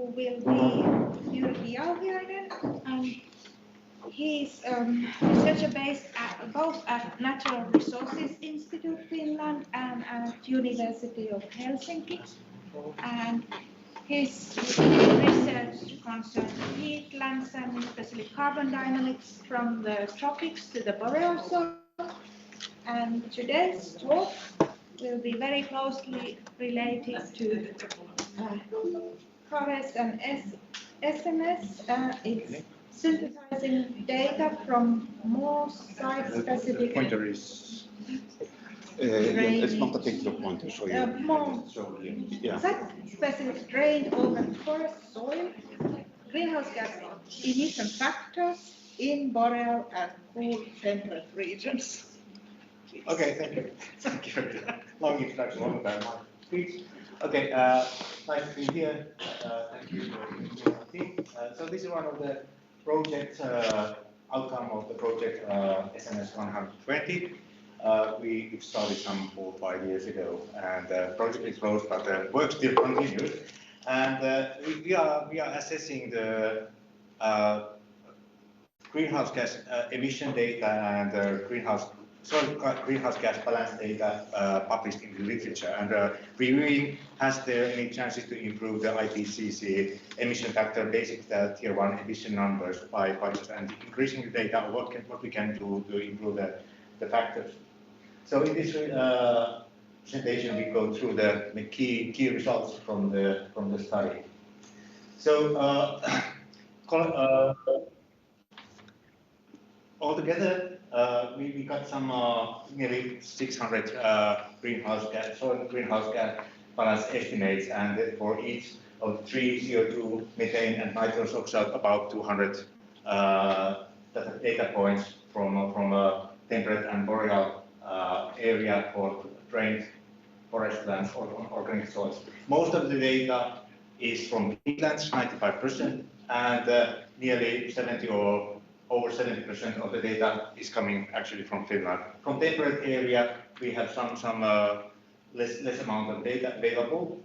will be Jyrki Jautinainen, and he's researcher based both at Natural Resources Institute Finland and at University of Helsinki. And his research concerns peatlands and especially carbon dynamics from the tropics to the boreal zone. And today's talk will be very closely related to forest and SMS. It's synthesizing data from more site-specific. Pointer is. It's not a picture pointer, so you. More site-specific drained open forest soil, greenhouse gas emission factors in boreal and cool temperate regions. Okay, thank you. Thank you for the long introduction. Long about my speech. Okay, nice to be here. Thank you for inviting our team. So this is one of the project outcome of the project SNS 120. We started some 4 or 5 years ago, and the project is closed, but the work still continues. And we are assessing the greenhouse gas emission data and greenhouse gas balance data published in the literature, and reviewing has there any chances to improve the IPCC emission factor basic tier 1 emission numbers by just and increasing the data, what we can do to improve the factors. So in this presentation we go through the key results from the study. So altogether, we got some nearly 600 greenhouse gas balance estimates, and for each of 3 CO2, methane, and nitrous oxide, about 200 data points from temperate and boreal area for drained forest lands or organic soils. Most of the data is from peatlands, 95%, and nearly 70 or over 70% of the data is coming actually from Finland. From temperate area, we have some less amount of data available,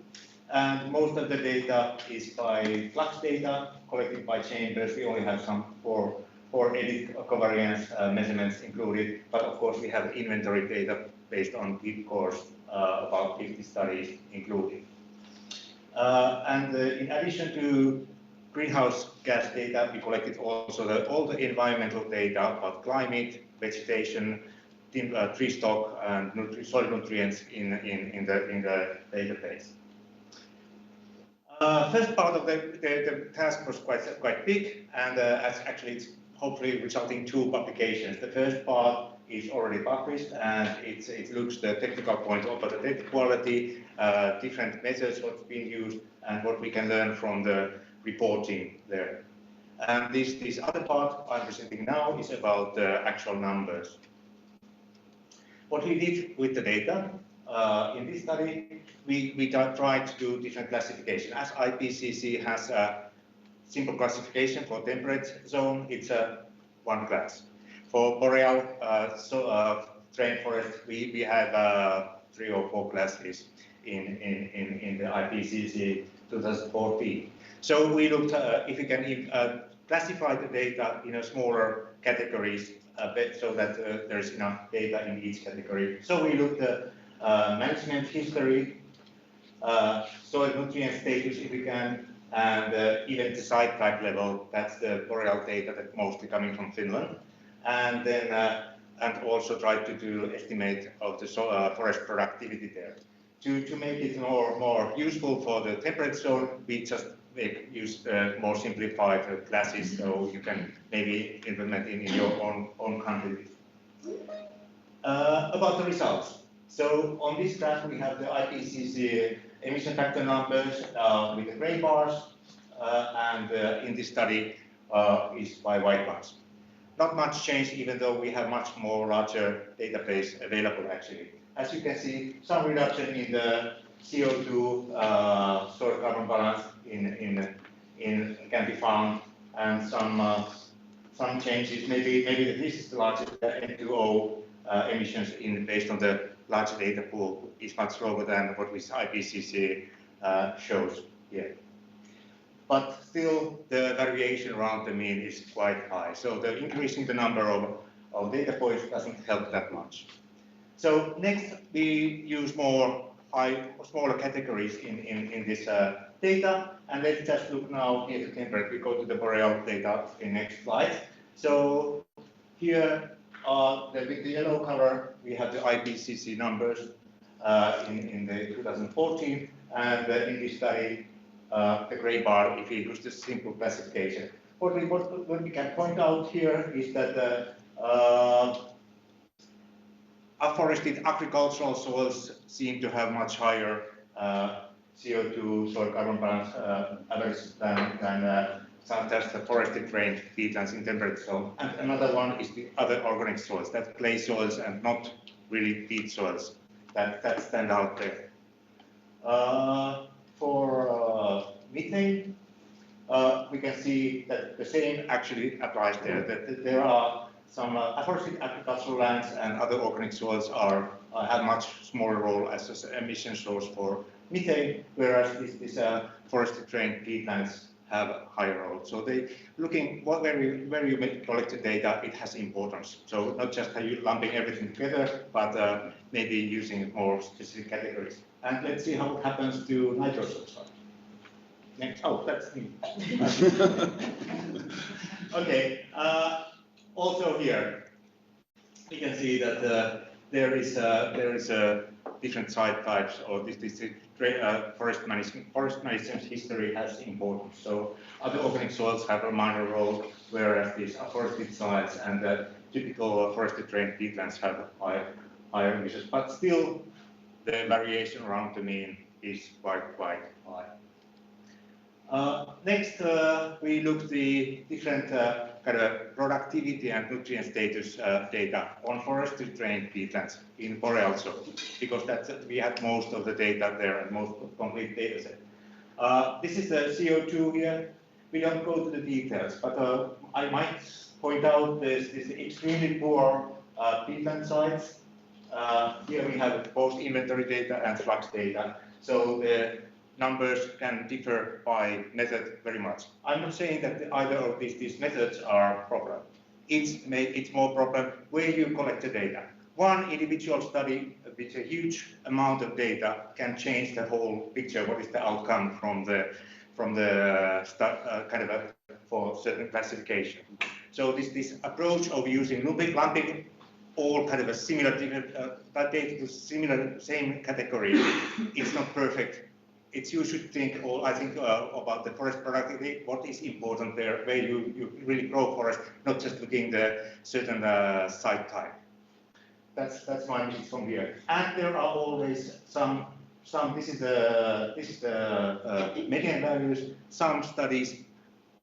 and most of the data is by flux data collected by chambers. We only have some four edit covariance measurements included, but of course we have inventory data based on deep cores, about 50 studies included. And in addition to greenhouse gas data, we collected also all the environmental data about climate, vegetation, tree stock, and soil nutrients in the database. First part of the task was quite big, and actually it's hopefully resulting in 2 publications. The first part is already published, and it looks the technical point about the data quality, different methods what's being used, and what we can learn from the reporting there. And this other part I'm presenting now is about the actual numbers. What we did with the data in this study, we tried to do different classification. As IPCC has a simple classification for temperate zone, it's one class. For boreal drained forest, we have 3 or 4 classes in the IPCC 2014. So we looked if we can classify the data in a smaller categories so that there is enough data in each category. So we looked at management history, soil nutrient status if we can, and even the site type level. That's the boreal data that mostly coming from Finland, and then and also tried to do estimate of the forest productivity there. To make it more useful for the temperate zone, we just use more simplified classes, so you can maybe implement in your own country. About the results. So on this graph we have the IPCC emission factor numbers with the gray bars, and in this study is by white bars. Not much change, even though we have much more larger database available actually. As you can see, some reduction in the CO2 soil carbon balance can be found, and some changes. Maybe this is the largest N2O emissions based on the larger data pool is much lower than what this IPCC shows here. but still the variation around the mean is quite high. So the increasing the number of data points doesn't help that much. So next we use smaller categories in this data, and let's just look now here to temperature. We go to the boreal data in next slide. So here with the yellow color we have the IPCC numbers in the 2014, and in this study the gray bar if we use the simple classification. What we can point out here is that afforested agricultural soils seem to have much higher CO2 soil carbon balance average than such as the forested drained peatlands in temperate zone. And another one is the other organic soils, that's clay soils and not really peat soils that stand out there. For methane, we can see that the same actually applies there, that there are some afforested agricultural lands and other organic soils have much smaller role as an emission source for methane, whereas these forested drained peatlands have a higher role. So they looking where you collect the data, it has importance. So not just are you lumping everything together, but maybe using more specific categories. And let's see how it happens to nitrous oxide. Next. Oh, that's me. Okay. Also here, we can see that there is different site types, or this forest management history has importance. So other organic soils have a minor role, whereas these afforested sites and the typical forested drained peatlands have higher emissions. But still, the variation around the mean is quite high. Next, we look the different kind of productivity and nutrient status data on forested drained peatlands in boreal zone, because we had most of the data there and most complete data set. This is the CO2 here. We don't go to the details, but I might point out this extremely poor peatland sites. Here we have both inventory data and flux data. So the numbers can differ by method very much. I'm not saying that either of these methods are problem. It's more problem where you collect the data. One individual study with a huge amount of data can change the whole picture. What is the outcome from the kind of for certain classification? So this approach of using lumping all kind of a similar different data to same category is not perfect. You should think, about the forest productivity, what is important there, where you really grow forest, not just looking the certain site type. That's my message from here. And there are always some. This is the median values. Some studies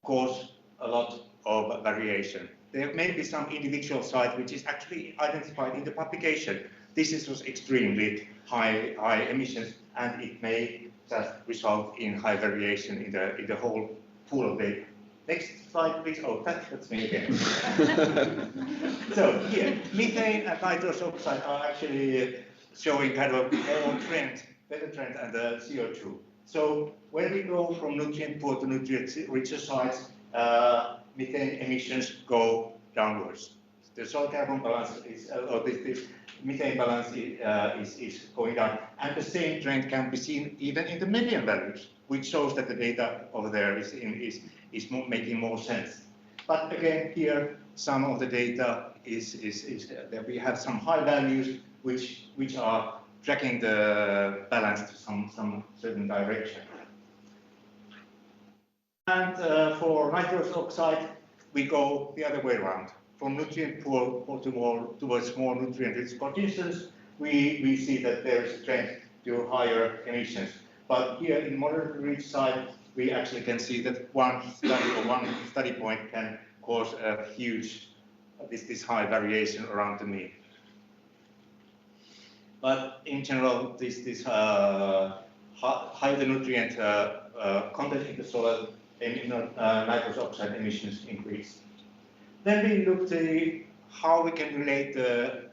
cause a lot of variation. There may be some individual site which is actually identified in the publication. This was extremely high emissions, and it may just result in high variation in the whole pool of data. Next slide, please. Oh, that's me again. So here, methane and nitrous oxide are actually showing kind of more better trend, and the CO2. So when we go from nutrient poor to nutrient richer sites, methane emissions go downwards. The soil carbon balance is, this methane balance is going down, and the same trend can be seen even in the median values, which shows that the data over there is making more sense. But again, here some of the data is that we have some high values which are tracking the balance to some certain direction. And for nitrous oxide, we go the other way around. From nutrient poor towards more nutrient-rich conditions, we see that there is a trend to higher emissions. But here in moderately rich side, we actually can see that one study point can cause a huge, this high variation around the mean. But in general, this high the nutrient content in the soil, nitrous oxide emissions increase. Then we looked at how we can relate the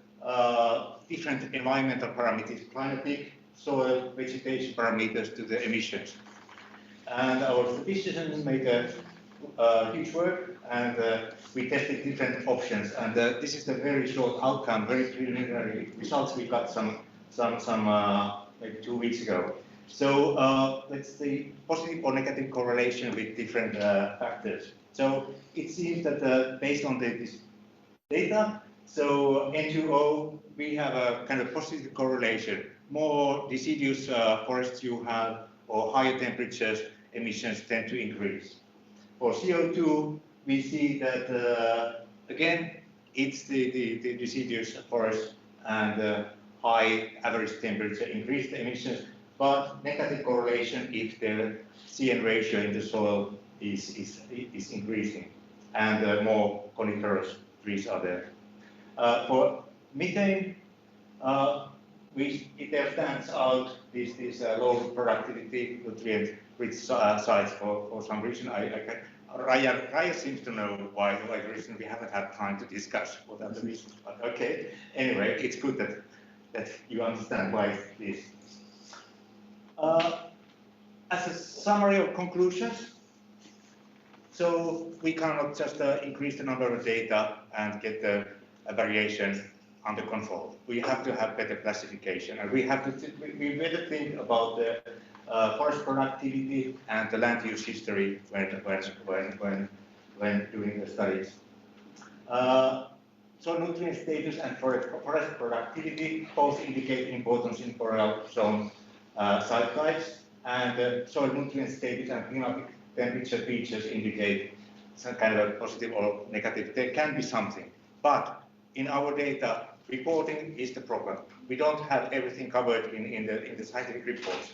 different environmental parameters, climatic, soil, vegetation parameters to the emissions. And our statisticians made a huge work, and we tested different options. And this is the very short outcome, very preliminary results we got some maybe 2 weeks ago. So let's see positive or negative correlation with different factors. So it seems that based on this data, so N2O, we have a kind of positive correlation. More deciduous forests you have, or higher temperatures, emissions tend to increase. For CO2, we see that again, it's the deciduous forest and high average temperature increase the emissions, but negative correlation if the CN ratio in the soil is increasing and more coniferous trees are there. For methane, there stands out this low productivity nutrient-rich sites for some reason. Raya seems to know why the reason. We haven't had time to discuss what are the reasons, but okay. Anyway, it's good that you understand why this. As a summary of conclusions, so we cannot just increase the number of data and get the variation under control. We have to have better classification, and we have to we better think about the forest productivity and the land use history when doing the studies. So nutrient status and forest productivity both indicate importance in boreal zone site types, and soil nutrient status and climatic temperature features indicate some kind of positive or negative. There can be something, but in our data, reporting is the problem. We don't have everything covered in the scientific reports.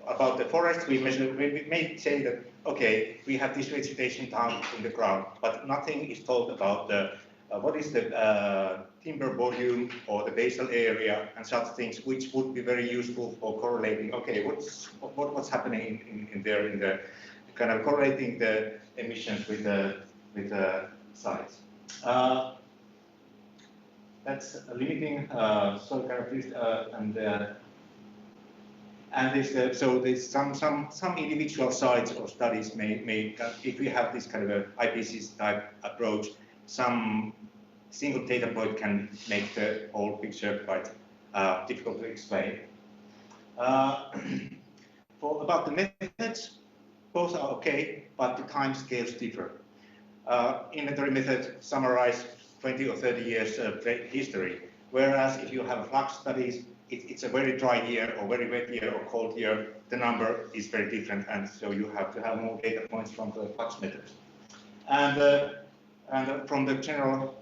About the forest, we may say that, okay, we have this vegetation down in the ground, but nothing is told about the what is the timber volume or the basal area and such things, which would be very useful for correlating. Okay, what's happening in there in the kind of correlating the emissions with the sites. That's limiting soil characteristics and this, so there's some individual sites or studies may if we have this kind of a IPCC type approach, some single data point can make the whole picture quite difficult to explain. About the methods, both are okay, but the time scales differ. Inventory method summarize 20 or 30 years of history, whereas if you have flux studies, it's a very dry year or very wet year or cold year, the number is very different, and so you have to have more data points from the flux methods. And from the general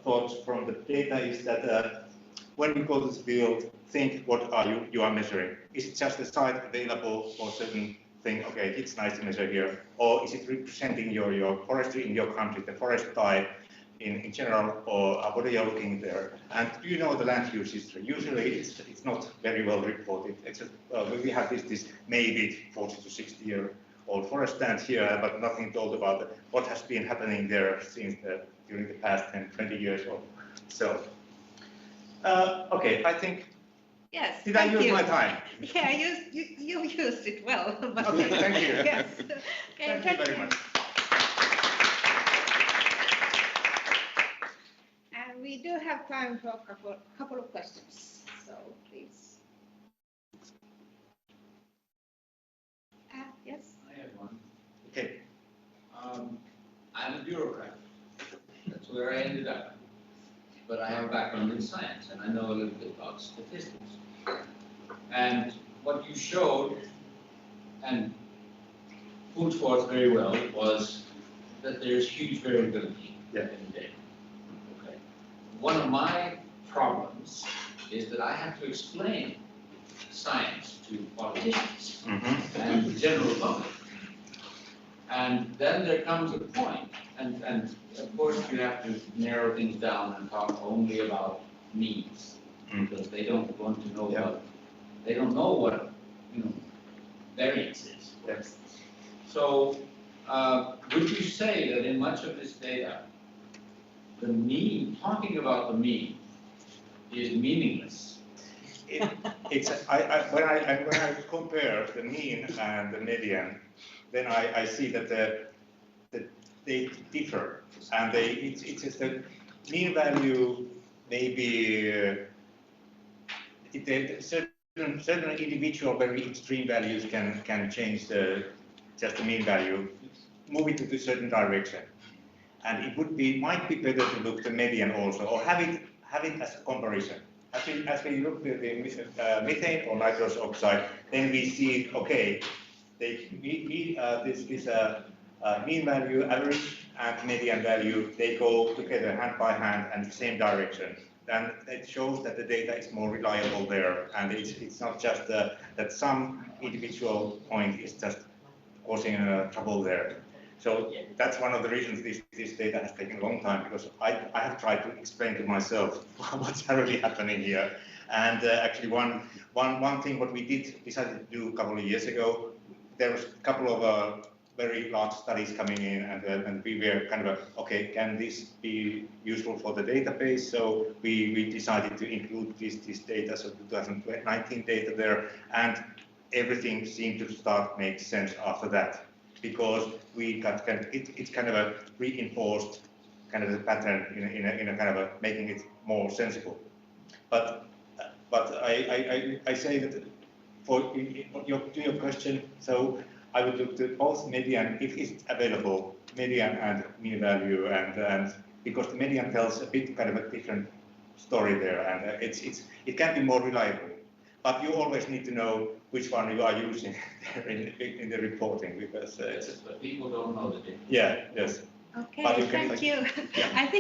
thoughts from the data is that when you go to the field, think what you are measuring. Is it just a site available for certain thing? Okay, it's nice to measure here, or is it representing your forestry in your country, the forest type in general, or what are you looking there? And do you know the land use history? Usually it's not very well reported. It's we have this maybe 40 to 60 year old forest stand here, but nothing told about what has been happening there since during the past 10, 20 years or so. Okay, I think. Yes. Did I use my time? Yeah, you used it well. But Okay, thank you. Yes. Okay, Thank you very much. And we do have time for a couple of questions. So please. Yes. I have one. Okay. I'm a bureaucrat. That's where I ended up. But I have a background in science, and I know a little bit about statistics. And what you showed and put forth very well was that there's huge variability in data. Okay. One of my problems is that I have to explain science to politicians and the general public. And then there comes a point, and of course you have to narrow things down and talk only about means, because they don't want to know what, they don't know what, variance is. Yes. So would you say that in much of this data, the mean, talking about the mean, is meaningless? When I compare the mean and the median, then I see that they differ, and it's just the mean value maybe certain individual very extreme values can change just the mean value, move it to a certain direction, and it might be better to look the median also, or have it as a comparison. As we look at the methane or nitrous oxide, then we see, okay, this mean value, average, and median value, they go together hand by hand and the same direction. And it shows that the data is more reliable there, and it's not just that some individual point is just causing trouble there. So that's one of the reasons this data has taken a long time, because I have tried to explain to myself what's really happening here. And actually one thing what we decided to do a couple of years ago, there was a couple of very large studies coming in, and we were kind of, okay, can this be useful for the database? So we decided to include this data, so 2019 data there, and everything seemed to start make sense after that, because we got it's kind of a reinforced kind of the pattern in a kind of making it more sensible. But I say that to your question, so I would look to both median, if it's available, median and mean value, and because the median tells a bit kind of a different story there, and it can be more reliable. But you always need to know which one you are using in the reporting, because But people don't know the difference. yeah, yes. Okay, But you can- thank you. Yeah. I think